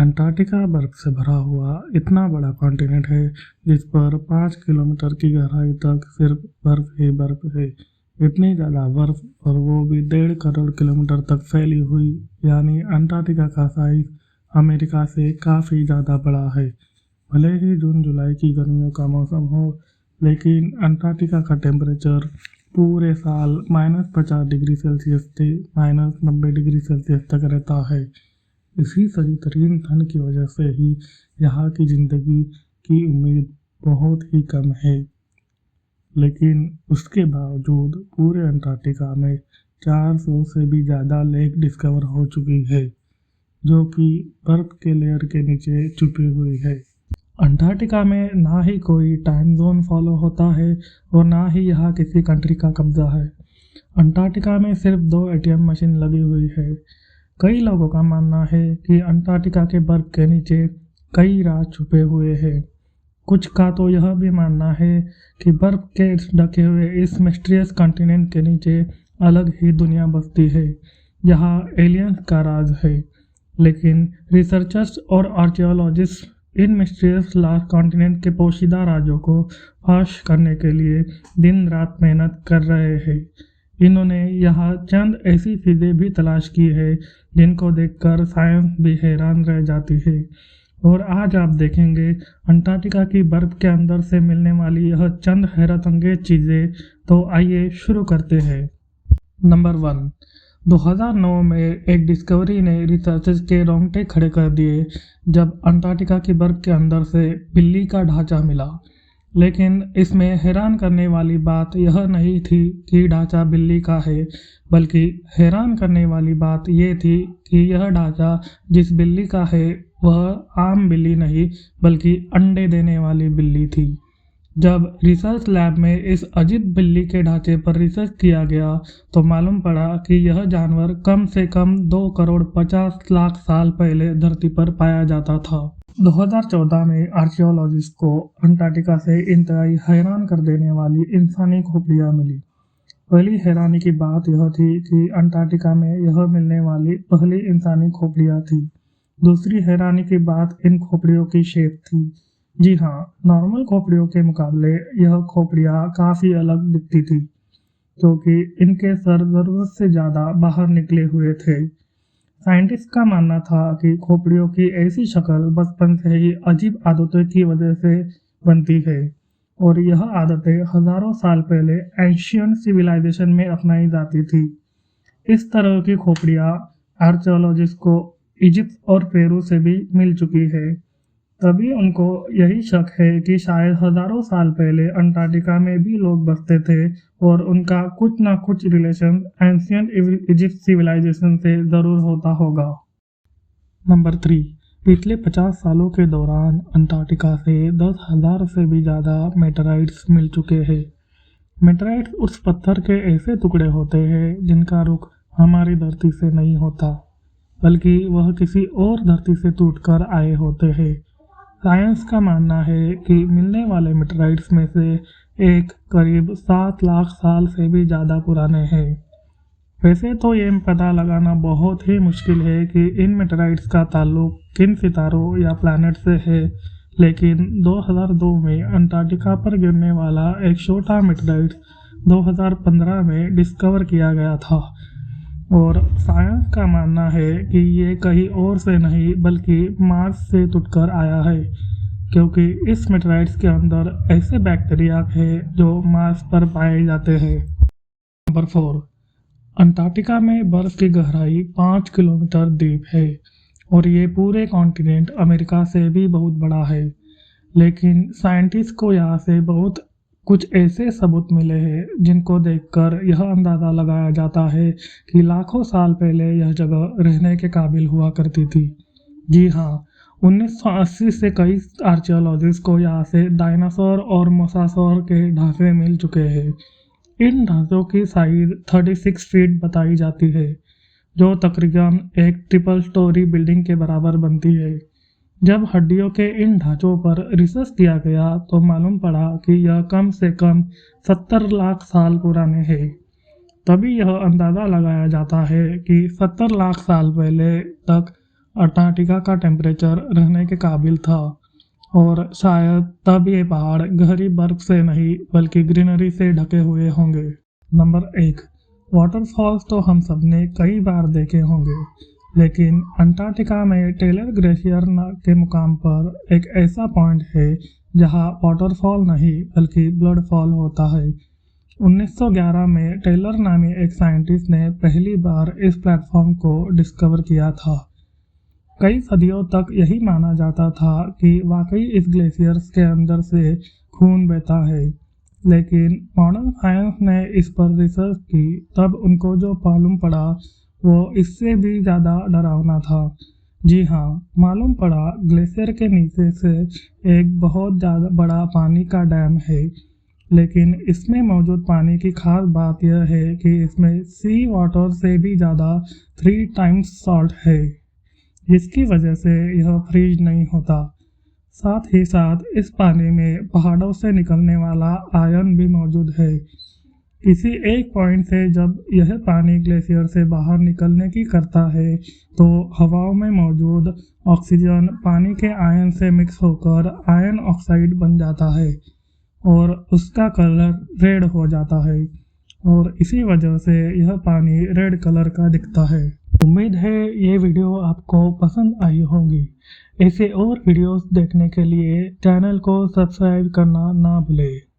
Antarctica बर्फ से भरा हुआ इतना बड़ा कॉन्टिनेंट है जिस पर 5 किलोमीटर की गहराई तक सिर्फ बर्फ ही बर्फ है। इतनी ज़्यादा बर्फ और वो भी 1.5 करोड़ किलोमीटर तक फैली हुई, यानी अंटार्कटिका का साइज अमेरिका से काफ़ी ज़्यादा बड़ा है। भले ही जून जुलाई की गर्मियों का मौसम हो, लेकिन अंटार्कटिका का टेम्परेचर पूरे साल -50 डिग्री सेल्सियस से -90 डिग्री सेल्सियस तक रहता है। इसी सही तरीन ठंड की वजह से ही यहाँ की ज़िंदगी की उम्मीद बहुत ही कम है। लेकिन उसके बावजूद पूरे अंटार्कटिका में 400 से भी ज़्यादा लेक डिस्कवर हो चुकी है, जो कि बर्फ़ के लेयर के नीचे छुपी हुई है। अंटार्कटिका में ना ही कोई टाइम जोन फॉलो होता है और ना ही यहाँ किसी कंट्री का कब्जा है। अंटार्कटिका में सिर्फ 2 एटीएम मशीन लगी हुई है। कई लोगों का मानना है कि अंटार्कटिका के बर्फ के नीचे कई राज छुपे हुए हैं। कुछ का तो यह भी मानना है कि बर्फ के ढके हुए इस मिस्टीरियस कॉन्टिनेंट के नीचे अलग ही दुनिया बसती है, जहाँ एलियंस का राज है। लेकिन रिसर्चर्स और archaeologist in mysterious last continent के पोशीदा राज्यों को फाश करने के लिए दिन रात मेहनत कर रहे हैं। इन्होंने यहाँ चंद ऐसी चीज़ें भी तलाश की है जिनको देखकर साइंस भी हैरान रह जाती है। और आज आप देखेंगे अंटार्कटिका की बर्फ़ के अंदर से मिलने वाली यह चंद हैरत अंगेज चीज़ें। तो आइए शुरू करते हैं। नंबर 1, 2009 में एक डिस्कवरी ने रिसर्चर्स के रोंगटे खड़े कर दिए जब अंटार्कटिका की बर्फ़ के अंदर से बिल्ली का ढांचा मिला। लेकिन इसमें हैरान करने वाली बात यह नहीं थी कि ढांचा बिल्ली का है, बल्कि हैरान करने वाली बात ये थी कि यह ढांचा जिस बिल्ली का है वह आम बिल्ली नहीं, बल्कि अंडे देने वाली बिल्ली थी। जब रिसर्च लैब में इस अजीब बिल्ली के ढांचे पर रिसर्च किया गया तो मालूम पड़ा कि यह जानवर कम से कम 2,50,00,000 साल पहले धरती पर पाया जाता था। 2014 में आर्कियोलॉजिस्ट को अंटार्कटिका से इंतहाई हैरान कर देने वाली इंसानी खोपड़ियाँ मिली। पहली हैरानी की बात यह थी कि अंटार्कटिका में यह मिलने वाली पहली इंसानी खोपड़ियाँ थी। दूसरी हैरानी की बात इन खोपड़ियों की शेप थी। जी हाँ, नॉर्मल खोपड़ियों के मुकाबले यह खोपड़ियाँ काफ़ी अलग दिखती थी, क्योंकि इनके सर ज़रूरत से ज़्यादा बाहर निकले हुए थे। साइंटिस्ट का मानना था कि खोपड़ियों की ऐसी शक्ल बचपन से ही अजीब आदतों की वजह से बनती है, और यह आदतें हजारों साल पहले एंशियंट सिविलाइजेशन में अपनाई जाती थी। इस तरह की खोपड़ियाँ आर्कियोलॉजिस्ट को इजिप्ट और पेरू से भी मिल चुकी है। तभी उनको यही शक है कि शायद हजारों साल पहले अंटार्कटिका में भी लोग बसते थे और उनका कुछ ना कुछ रिलेशन एंशियंट इजिप्ट सिविलाइजेशन से ज़रूर होता होगा। नंबर 3, पिछले 50 सालों के दौरान अंटार्कटिका से 10,000 से भी ज़्यादा मेटेराइट्स मिल चुके हैं। मेटेराइट्स उस पत्थर के ऐसे टुकड़े होते हैं जिनका रुख हमारी धरती से नहीं होता, बल्कि वह किसी और धरती से टूटकर आए होते हैं। साइंस का मानना है कि मिलने वाले मेटेराइट्स में से एक करीब 7 लाख साल से भी ज़्यादा पुराने हैं। वैसे तो ये पता लगाना बहुत ही मुश्किल है कि इन मेटेराइट्स का ताल्लुक किन सितारों या प्लैनेट से है, लेकिन 2002 में अंटार्कटिका पर गिरने वाला एक छोटा मेटेराइट 2015 में डिस्कवर किया गया था, और साइंस का मानना है कि ये कहीं और से नहीं बल्कि मार्स से टूटकर आया है, क्योंकि इस मेटेराइट्स के अंदर ऐसे बैक्टीरिया हैं जो मार्स पर पाए जाते हैं। नंबर 4, अंटार्कटिका में बर्फ़ की गहराई 5 किलोमीटर डीप है, और ये पूरे कॉन्टिनेंट अमेरिका से भी बहुत बड़ा है। लेकिन साइंटिस्ट को यहाँ से बहुत कुछ ऐसे सबूत मिले हैं जिनको देखकर यह अंदाज़ा लगाया जाता है कि लाखों साल पहले यह जगह रहने के काबिल हुआ करती थी। जी हाँ, 1980 से कई आर्कियोलॉजिस्ट को यहाँ से डायनासोर और मोसासौर के ढांचे मिल चुके हैं। इन ढांचों की साइज 36 फीट बताई जाती है, जो तकरीबन एक ट्रिपल स्टोरी बिल्डिंग के बराबर बनती है। जब हड्डियों के इन ढांचों पर रिसर्च किया गया तो मालूम पड़ा कि यह कम से कम 70 लाख साल पुराने हैं। तभी यह अंदाज़ा लगाया जाता है कि 70 लाख साल पहले तक अंटार्कटिका का टेम्परेचर रहने के काबिल था और शायद तब ये पहाड़ गहरी बर्फ से नहीं बल्कि ग्रीनरी से ढके हुए होंगे। नंबर 1, वाटरफॉल्स तो हम सबने कई बार देखे होंगे, लेकिन अंटार्कटिका में टेलर ग्लेशियर के मुकाम पर एक ऐसा पॉइंट है जहां वाटरफॉल नहीं बल्कि ब्लड फॉल होता है। 1911 में टेलर नामी एक साइंटिस्ट ने पहली बार इस प्लेटफॉर्म को डिस्कवर किया था। कई सदियों तक यही माना जाता था कि वाकई इस ग्लेशियर्स के अंदर से खून बहता है, लेकिन मॉडर्न साइंस ने इस पर रिसर्च की तब उनको जो मालूम पड़ा वो इससे भी ज़्यादा डरावना था। जी हाँ, मालूम पड़ा ग्लेशियर के नीचे से एक बहुत ज़्यादा बड़ा पानी का डैम है, लेकिन इसमें मौजूद पानी की खास बात यह है कि इसमें सी वाटर से भी ज़्यादा 3 टाइम्स सॉल्ट है, जिसकी वजह से यह फ्रीज नहीं होता। साथ ही साथ इस पानी में पहाड़ों से निकलने वाला आयरन भी मौजूद है। किसी एक पॉइंट से जब यह पानी ग्लेशियर से बाहर निकलने की करता है तो हवाओं में मौजूद ऑक्सीजन पानी के आयन से मिक्स होकर आयरन ऑक्साइड बन जाता है और उसका कलर रेड हो जाता है और इसी वजह से यह पानी रेड कलर का दिखता है। उम्मीद है ये वीडियो आपको पसंद आई होगी। ऐसे और वीडियोस देखने के लिए चैनल को सब्सक्राइब करना ना भूलें।